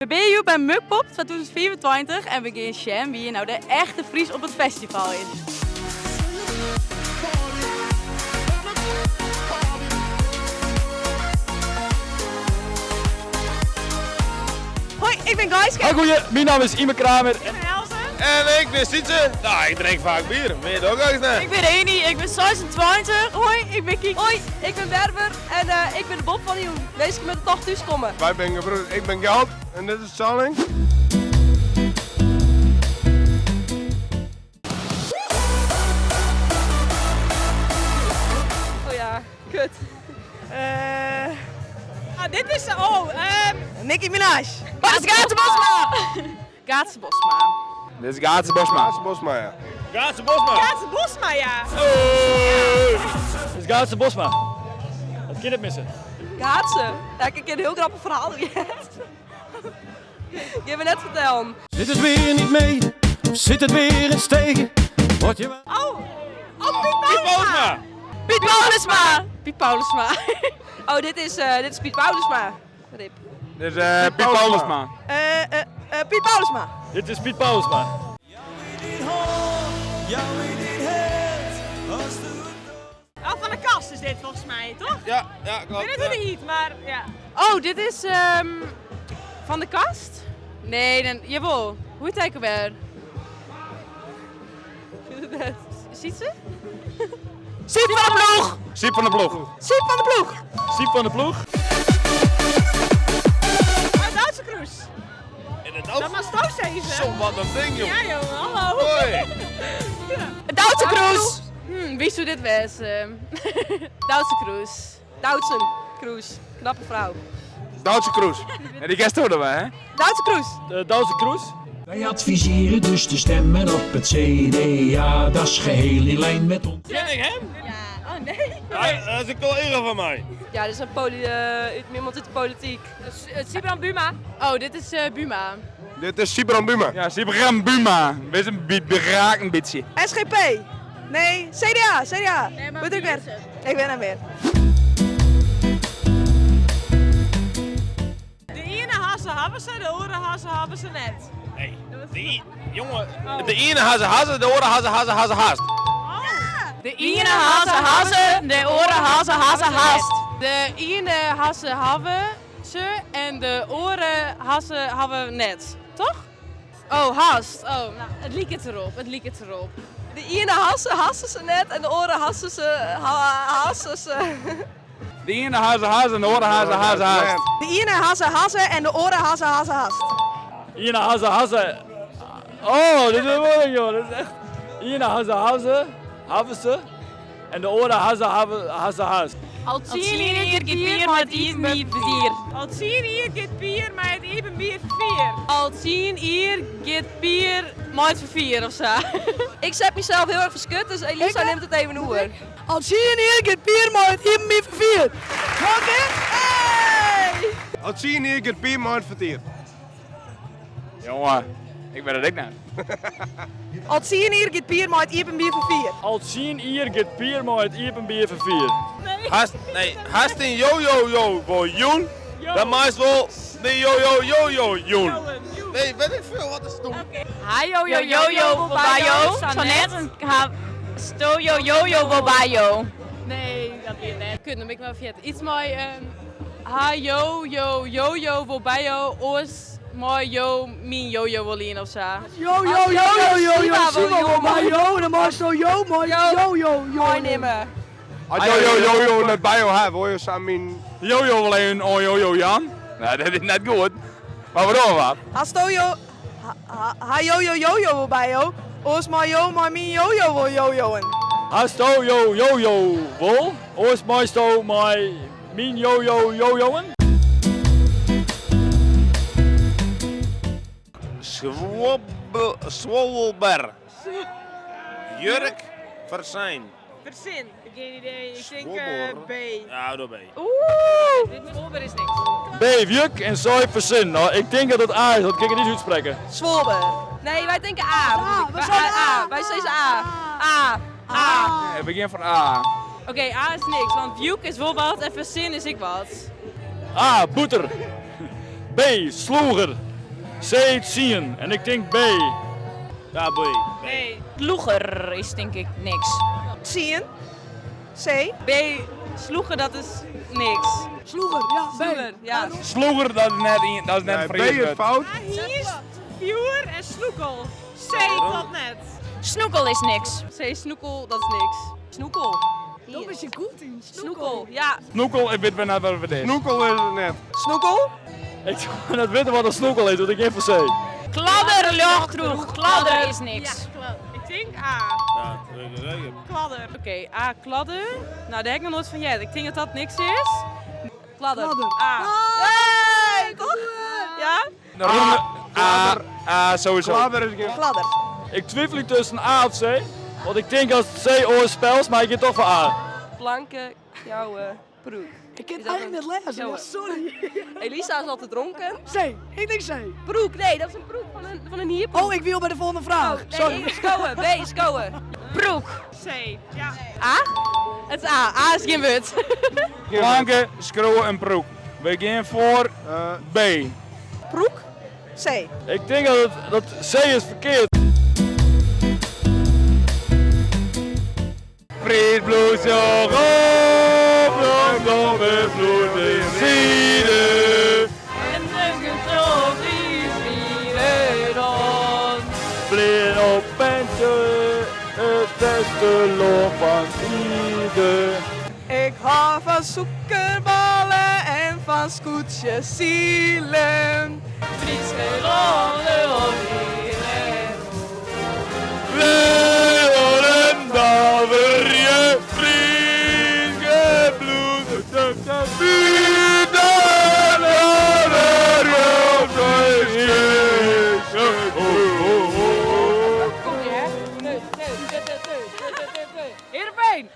We zijn hier bij Mukpop 2024 en we gaan zien wie nou de echte Fries op het festival is. Hoi, ik ben Gaiske. Hoi, goeie. Mijn naam is Ime Kramer. Ik ben Elze. En ik ben Sietse. Nou, ik drink vaak bier. Ben je het ook eigenlijk? Ik ben Eni, ik ben 26. Hoi, ik ben Kiek. Hoi, ik ben Berber en ik ben de Bob van Nieuw. Deze keer met de dag thuis komen. Wij ben gebroed. Ik ben Geld en dit is Salling. Oh ja, kut. Dit is Nicki Minaj. Gaatse Bosma. Gaatse Bosma. Dit is Gaatse Bosma. Maas Bosma, ja. Gaatse Bosma. Gaatse Bosma, ja. Dit is Gaatse Bosma. Dat kind het missen. Gaatse. Ja, ik heb een heel grappig verhaal. Je me net vertellen. Zit het weer niet mee? Of zit het weer eens tegen? Word je wel... Piet Paulusma. Piet Paulusma. Piet Paulusma. Oh, dit is Piet Paulusma. Rip. Dit is Piet Paulusma. Piet Paulusma. Dit is Piet Paulusma. Van de Kast is dit volgens mij, toch? Ja, klopt. Ik weet het niet, maar ja. Oh, dit is Van de Kast? Nee, jawel. Hoe heet hij ook weer? Ziet ze? Siep van de ploeg! Siep van de ploeg. Siep van de ploeg! Siep van de ploeg. Uit Duitse Kroes. In het Dat mag toch zeggen. Zo, wat een ding, joh. Ja, joh, hallo. Hoi. Duitse Kroes! Wie zou dit wezen? Duitse Kroes. Doutzen. Kroes. Knappe vrouw. Duitse Kroes. En die gast hoorden we, hè? Duitse Kroes. De Duitse Kroes. Wij adviseren dus te stemmen op het CDA, dat is geheel in lijn met ons. Ken ik hem? Ja, oh nee. Ja, dat is een collega van mij. Ja, dit is iemand uit de politiek. Sibran Buma. Oh, dit is Buma. Dit is Sibran Buma. Ja, Sibram Buma. Wees een beraak een beetje. SGP. Nee, CDA. CDA. Nee, maar Moet ik wie weer? is het? Ik ben er weer. De ene hassen hebben ze, de andere hassen hebben ze net. Hey, jongen. De ene hazen, de andere hazen. De ene hassen, de andere haast. De ene hassen hebben ze en de andere hassen hebben net. Toch? Oh, haast. Oh, nou, het liekt erop. De ene hassen ze net en de oren hassen ze. De ene hazen en de andere hazen. De ene hassen en de oren haast. Ine hazen. Oh, dit is wel een joh. Dat is echt. Ine hazen ze. En de andere hazen. Al 10 hier bier met even bier 4. Al 10 hier get bier met even bier 4. Al 10 hier get bier met 4 of zo. Ik zet mezelf heel erg verschut, dus Elisa neemt het even over. Al 10 hier get bier met even bier 4. Oké? Hey! Als zie je hier, ik het bier maar verteerd. Jongen, ik ben er dik naar. Al 10 hier get bier met even bier 4. Al 10 hier get bier met een bier voor 4. Hast een yo voor Joen? Dan maakt wel de yo Joen. Nee, weet ik veel wat is doen. Hayo yo bayo. Sanet en sto yo bayo. Nee, dat weet ik niet. Kut, dan ben ik wel vergeten. Iets mooi hayo yo bayo oos mooi yo min yo wolien of zo. Yo, dan mag zo yo, mooi nemen. Als yo net bij jou hebben, hoor je samen. Jojo alleen, oh jojo Jan. Nou, dat is net goed. Maar waarom wat? Hasto yo bij jou. Oos maar yo, maar min yo wil jojoen. Hasto yo wol. Oors maisto my min jojoen. Zwobbelber. Jurk Versiijn. Verzin. Geen idee. Ik denk Zwobber. B. Ja, door B. Dit Zwolber is niks. B, Juk en Zooi verzin. Nou, ik denk dat het A is, dat kan ik het niet uitspreken. Zwolber. Nee, wij denken A. we zijn A. Wij zeggen A. A. Ik begin van A. Oké, A is niks, want Juk is wel wat en Verzin is ik wat. A, boeter. B, sloeger. C zien en ik denk B. Ja, B. Nee. Sloeger is denk ik niks. Zien. C. B. Sloeger, dat is niks. Sloeger, ja. Sloeger, ja. Sloeger, dat is net B is fout. Hier is vuur en snoekel. C dat net. Snoekel is niks. C snoekel, dat is niks. Snoekel. Dat is je goed in. Snoekel, ja. Snoekel, ik weet wel net wat het is. Snoekel is het net. Snoekel. Ik zou net weten wat een snoekel is, want ik geef voor C. Kladder, luchtdroeg. Kladder is niks. Ik denk A. Ja, zeker. Kladder. Oké, A, kladder. Nou, daar heb ik nog nooit van jij. Ik denk dat dat niks is. Kladder. A. Hey, toch? Ja? A, sowieso. Kladder is geen... Gladder. Ik twijfel tussen A of C, want ik denk als C oorspels, maar ik ga toch voor A. Blanke, jouw broek. Ik kan Is het dat eigenlijk een- niet lezen, Zo, ja, sorry. Elisa is altijd dronken. C, ik denk C. Broek, nee, dat is een broek van een hierbroek. Oh, ik wil bij de volgende vraag. Nee, Sorry. skoen. B, skoen. Broek. C. Ja. A? Het is A. A is geen wut. Planken, schroeven en broek. We gaan voor B. Broek? C. Ik denk dat C is verkeerd. Friedbloed zo op, dan met bloed in zieden. En de getrol is weer dan. Vleen op pentje, het beste loon van ieder. Ik hou van zoekerballen en van scootjes zielen. Friese ronde olieren. Leon en Daverje, vriendgebloed, Kom je, hè? Heerenveen.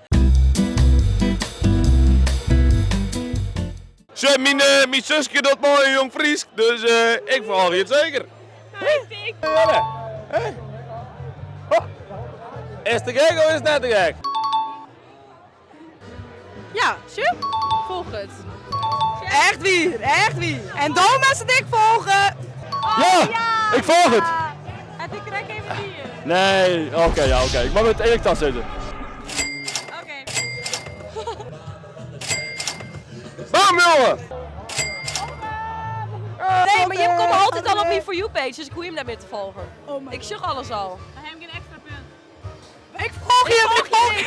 Zo, mijn zusje doet mooi jong Fries, dus ik volg je het zeker. Is het te gek of is het net te gek? Ja, Sjoep. Volg het. Echt wie, echt wie. En dan met z'n dik volgen. Ja, ik volg het. En ik krijg even hier. Nee, oké. Ik mag met één tas zitten. Oké. Bam, jongen! Nee, maar je komt altijd al op mijn For You page, dus ik hoef hem daar meer te volgen. Ik zag alles al. We hebben geen extra punt. Ik volg je, ik volg je.